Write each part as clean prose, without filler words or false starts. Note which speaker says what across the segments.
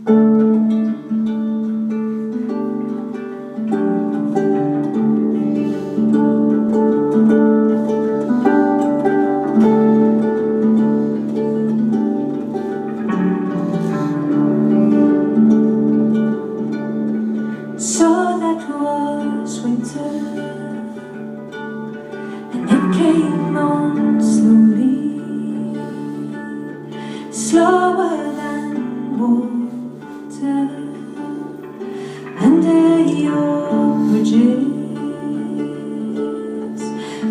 Speaker 1: So that was winter, and it came on slowly, slower than water, under your bridges,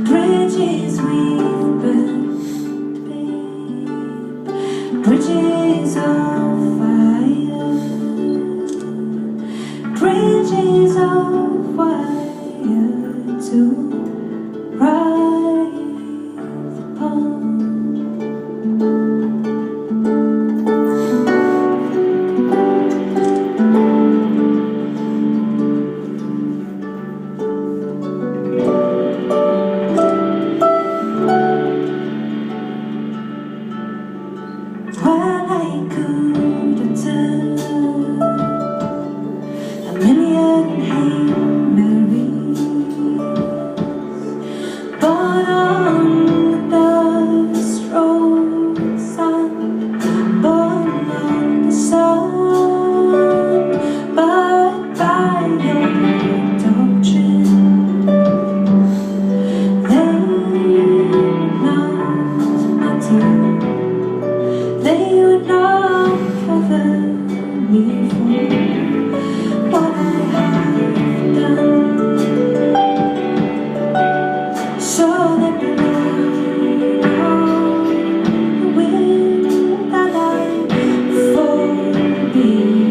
Speaker 1: bridges we've built, babe, bridges of fire, bridges of wire to ride upon. Well, I could have turned a million Hail Marys, but on the dust roadside, born on the sun, but by your doctrine, they not matter. They would not cover me for what I have done. So let me know the wind that I forbid.